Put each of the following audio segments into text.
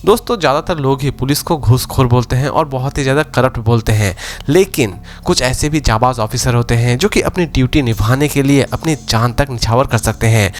दोस्तों ज़्यादातर लोग ही पुलिस को घूसखोर बोलते हैं और बहुत ही ज़्यादा करप्ट बोलते हैं, लेकिन कुछ ऐसे भी जाबाज ऑफिसर होते हैं जो कि अपनी ड्यूटी निभाने के लिए अपनी जान तक निछावर कर सकते हैं।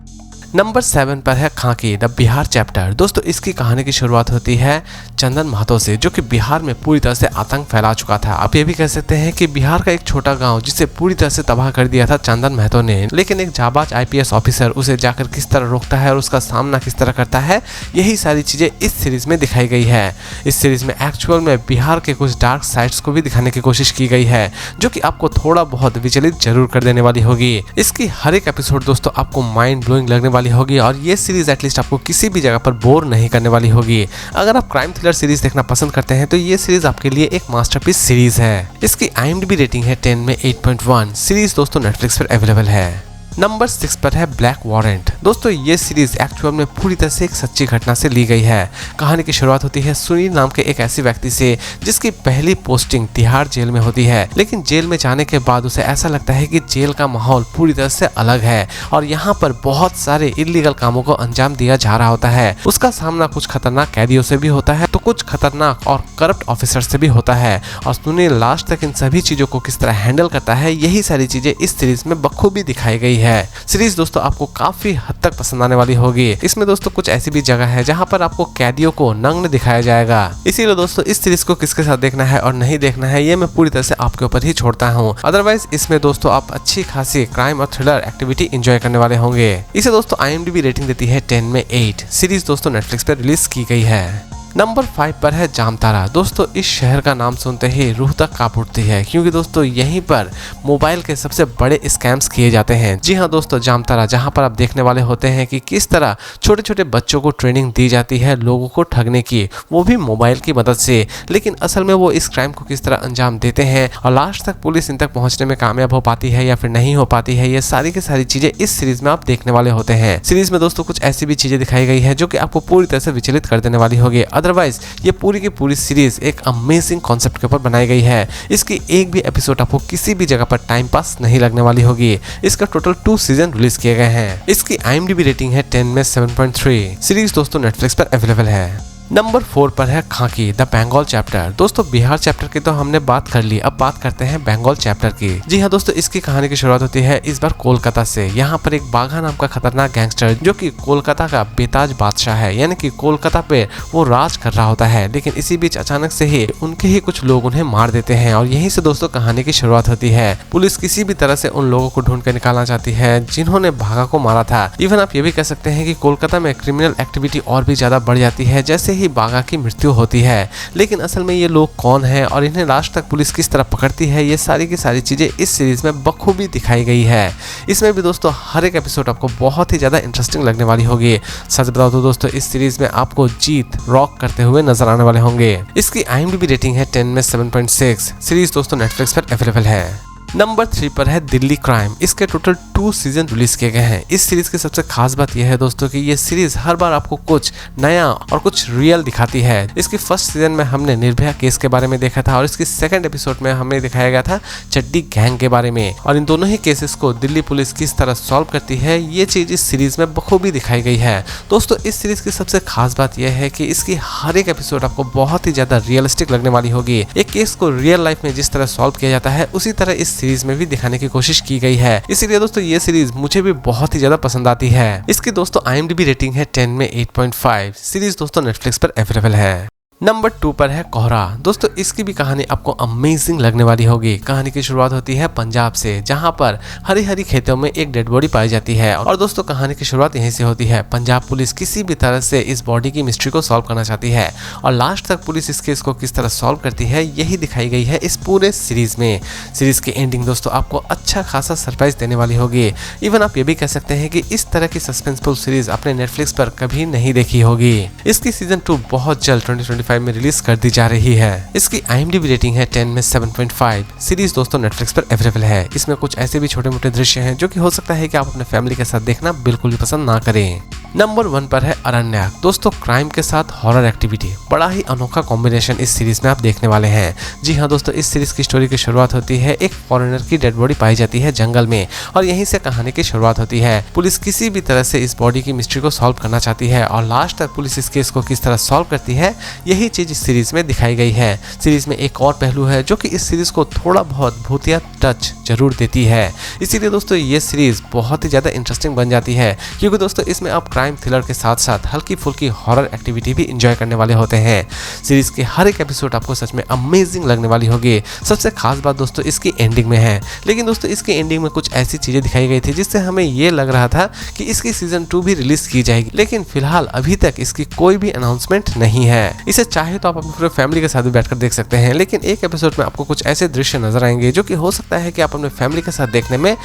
नंबर 7 पर है खाकी द बिहार चैप्टर। दोस्तों इसकी कहानी की शुरुआत होती है चंदन महतो से, जो कि बिहार में पूरी तरह से आतंक फैला चुका था। आप ये भी कह सकते हैं कि बिहार का एक छोटा गांव जिसे पूरी तरह से तबाह कर दिया था चंदन महतो ने, लेकिन एक जाबाज आईपीएस ऑफिसर उसे जाकर किस तरह रोकता है और उसका सामना किस तरह करता है, यही सारी चीजें इस सीरीज में दिखाई गई है। इस सीरीज में एक्चुअल में बिहार के कुछ डार्क साइड्स को भी दिखाने की कोशिश की गई है, जो कि आपको थोड़ा बहुत विचलित जरूर कर देने वाली होगी। इसकी हर एक एपिसोड दोस्तों आपको माइंड ब्लोइंग लगने वाली होगी और ये सीरीज एटलीस्ट आपको किसी भी जगह पर बोर नहीं करने वाली होगी। अगर आप क्राइम थ्रिलर सीरीज देखना पसंद करते हैं तो ये सीरीज आपके लिए एक मास्टरपीस सीरीज है। इसकी IMDb रेटिंग है 10 में 8.1। सीरीज दोस्तों नेटफ्लिक्स पर अवेलेबल है। नंबर 6 पर है ब्लैक वारंट। दोस्तों ये सीरीज एक्चुअल में पूरी तरह से एक सच्ची घटना से ली गई है। कहानी की शुरुआत होती है सुनील नाम के एक ऐसे व्यक्ति से जिसकी पहली पोस्टिंग तिहाड़ जेल में होती है, लेकिन जेल में जाने के बाद उसे ऐसा लगता है कि जेल का माहौल पूरी तरह से अलग है और यहाँ पर बहुत सारे इलीगल कामों को अंजाम दिया जा रहा होता है। उसका सामना कुछ खतरनाक कैदियों से भी होता है तो कुछ खतरनाक और करप्ट ऑफिसर से भी होता है, और सुनील लास्ट तक इन सभी चीजों को किस तरह हैंडल करता है, यही सारी चीजें इस सीरीज में बखूबी दिखाई गई है। सीरीज दोस्तों आपको काफी हद तक पसंद आने वाली होगी। इसमें दोस्तों कुछ ऐसी भी जगह है जहां पर आपको कैदियों को नग्न दिखाया जाएगा। इसीलिए दोस्तों इस सीरीज को किसके साथ देखना है और नहीं देखना है ये मैं पूरी तरह से आपके ऊपर ही छोड़ता हूं। अदरवाइज इसमें दोस्तों आप अच्छी खासी क्राइम और थ्रिलर एक्टिविटी एंजॉय करने वाले होंगे। इसे दोस्तों IMDb रेटिंग देती है 10 में 8। सीरीज दोस्तों नेटफ्लिक्स पर रिलीज की गई है। नंबर 5 पर है जामताड़ा। दोस्तों इस शहर का नाम सुनते ही रूह तक कांप उठती है, क्योंकि दोस्तों यहीं पर मोबाइल के सबसे बड़े स्कैम्स किए जाते हैं। जी हाँ दोस्तों, जामताड़ा जहां पर आप देखने वाले होते हैं कि किस तरह छोटे छोटे बच्चों को ट्रेनिंग दी जाती है लोगों को ठगने की, वो भी मोबाइल की मदद से, लेकिन असल में वो इस क्राइम को किस तरह अंजाम देते हैं और लास्ट तक पुलिस इन तक पहुंचने में कामयाब हो पाती है या फिर नहीं हो पाती है, ये सारी की सारी चीजें इस सीरीज में आप देखने वाले होते हैं। सीरीज में दोस्तों कुछ ऐसी भी चीजें दिखाई गई है जो कि आपको पूरी तरह से विचलित कर देने वाली होगी। अदरवाइज ये पूरी की पूरी सीरीज एक अमेजिंग कॉन्सेप्ट के ऊपर बनाई गई है। इसकी एक भी एपिसोड आपको किसी भी जगह पर टाइम पास नहीं लगने वाली होगी। इसका टोटल 2 सीजन रिलीज किए गए हैं। इसकी IMDb रेटिंग है 10 में 7.3। सीरीज दोस्तों नेटफ्लिक्स पर अवेलेबल है। नंबर 4 पर है खाकी द बंगाल चैप्टर। दोस्तों बिहार चैप्टर की तो हमने बात कर ली, अब बात करते हैं बंगाल चैप्टर की। जी हाँ दोस्तों, इसकी कहानी की शुरुआत होती है इस बार कोलकाता से। यहाँ पर एक बाघा नाम का खतरनाक गैंगस्टर जो कि कोलकाता का बेताज बादशाह है, यानी कि कोलकाता पे वो राज कर रहा होता है, लेकिन इसी बीच अचानक से ही उनके ही कुछ लोग उन्हें मार देते हैं और यहीं से दोस्तों कहानी की शुरुआत होती है। पुलिस किसी भी तरह से उन लोगों को ढूंढ कर निकालना चाहती है जिन्होंने बाघा को मारा था। इवन आप ये भी कह सकते हैं कि कोलकाता में क्रिमिनल एक्टिविटी और भी ज्यादा बढ़ जाती है जैसे ही बाघा की मृत्यु होती है। लेकिन असल में ये लोग कौन है और इन्हें लास्ट तक पुलिस किस तरह पकड़ती है, ये सारी की सारी चीजें इस सीरीज में बखूबी दिखाई गई है। इसमें भी दोस्तों हर एक एपिसोड आपको बहुत ही ज्यादा इंटरेस्टिंग लगने वाली होगी। सच बताओ तो दोस्तों इस सीरीज में आपको जीत रॉक करते हुए नजर आने वाले होंगे। इसकी IMDb रेटिंग है 10 में 7.6। सीरीज दोस्तों नेटफ्लिक्स पर अवेलेबल है। नंबर 3 पर है दिल्ली क्राइम। इसके टोटल 2 सीजन रिलीज किए गए हैं। इस सीरीज की सबसे खास बात यह है दोस्तों कि ये सीरीज हर बार आपको कुछ नया और कुछ रियल दिखाती है। इसकी फर्स्ट सीजन में हमने निर्भया केस के बारे में देखा था और इसकी सेकंड एपिसोड में हमें दिखाया गया था चड्डी गैंग के बारे में, और इन दोनों ही केसेस को दिल्ली पुलिस किस तरह सॉल्व करती है ये चीज इस सीरीज में बखूबी दिखाई गई है। दोस्तों इस सीरीज की सबसे खास बात यह है कि इसकी हर एक एपिसोड आपको बहुत ही ज्यादा रियलिस्टिक लगने वाली होगी। एक केस को रियल लाइफ में जिस तरह सॉल्व किया जाता है उसी तरह इस सीरीज में भी दिखाने की कोशिश की गई है। इसीलिए दोस्तों ये सीरीज मुझे भी बहुत ही ज्यादा पसंद आती है। इसकी दोस्तों IMDb रेटिंग है 10 में 8.5। सीरीज दोस्तों नेटफ्लिक्स पर अवेलेबल है। नंबर 2 पर है कोहरा। दोस्तों इसकी भी कहानी आपको अमेजिंग लगने वाली होगी। कहानी की शुरुआत होती है पंजाब से, जहां पर हरी हरी खेतों में एक डेड बॉडी पाई जाती है और दोस्तों कहानी की शुरुआत यहीं से होती है। पंजाब पुलिस किसी भी तरह से इस बॉडी की मिस्ट्री को सॉल्व करना चाहती है और लास्ट तक पुलिस इस केस को किस तरह सॉल्व करती है यही दिखाई गई है इस पूरे सीरीज में। सीरीज की एंडिंग दोस्तों आपको अच्छा खासा सरप्राइज देने वाली होगी। इवन आप ये भी कह सकते हैं कि इस तरह की सस्पेंसफुल सीरीज अपने नेटफ्लिक्स पर कभी नहीं देखी होगी। इसकी सीजन 2 बहुत जल्द 2025 में रिलीज कर दी जा रही है। इसकी IMDb रेटिंग है 10 में 7.5। सीरीज दोस्तों नेटफ्लिक्स पर अवेलेबल है। इसमें कुछ ऐसे भी छोटे मोटे दृश्य हैं जो कि हो सकता है कि आप अपने फैमिली के साथ देखना बिल्कुल भी पसंद ना करें। नंबर 1 पर है अरण्यक। दोस्तों क्राइम के साथ हॉरर एक्टिविटी, बड़ा ही अनोखा कॉम्बिनेशन इस सीरीज में आप देखने वाले हैं। जी हाँ दोस्तों, इस सीरीज की स्टोरी की शुरुआत होती है, एक फॉरेनर की डेड बॉडी पाई जाती है जंगल में और यहीं से कहानी की शुरुआत होती है। पुलिस किसी भी तरह से इस बॉडी की मिस्ट्री को सॉल्व करना चाहती है और लास्ट तक पुलिस इस केस को किस तरह सॉल्व करती है, यही चीज इस सीरीज में दिखाई गई है। सीरीज में एक और पहलू है जो कि इस सीरीज को थोड़ा बहुत भूतिया टच जरूर देती है, इसीलिए दोस्तों ये सीरीज बहुत ही ज्यादा इंटरेस्टिंग बन जाती है, क्योंकि दोस्तों इसमें आप क्राइम थ्रिलर के साथ साथ हल्की फुल्की हॉरर एक्टिविटी भी एंजॉय करने वाले होते हैं। सीरीज के हर एक एपिसोड आपको सच में अमेजिंग लगने वाली होगी। सबसे खास बात दोस्तों इसकी एंडिंग में है, लेकिन दोस्तों इसकी एंडिंग में कुछ ऐसी चीजें दिखाई गई थी जिससे हमें ये लग रहा था कि इसकी सीजन 2 भी रिलीज की जाएगी, लेकिन फिलहाल अभी तक इसकी कोई भी अनाउंसमेंट नहीं है। इसे चाहे तो आप अपनी पूरे फैमिली के साथ भी बैठकर देख सकते हैं, लेकिन एक एपिसोड में आपको कुछ ऐसे दृश्य नजर आएंगे जो कि हो सकता है कि आप अपने फैमिली के साथ देखने में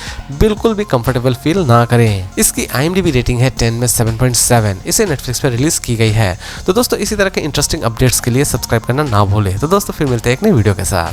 बिल्कुल भी कंफर्टेबल फील ना करें। इसकी IMDb रेटिंग है 10 में 7.7। इसे नेटफ्लिक्स पर रिलीज की गई है। तो दोस्तों इसी तरह के इंटरेस्टिंग अपडेट्स के लिए सब्सक्राइब करना ना भूलें। तो दोस्तों फिर मिलते हैं एक नई वीडियो के साथ।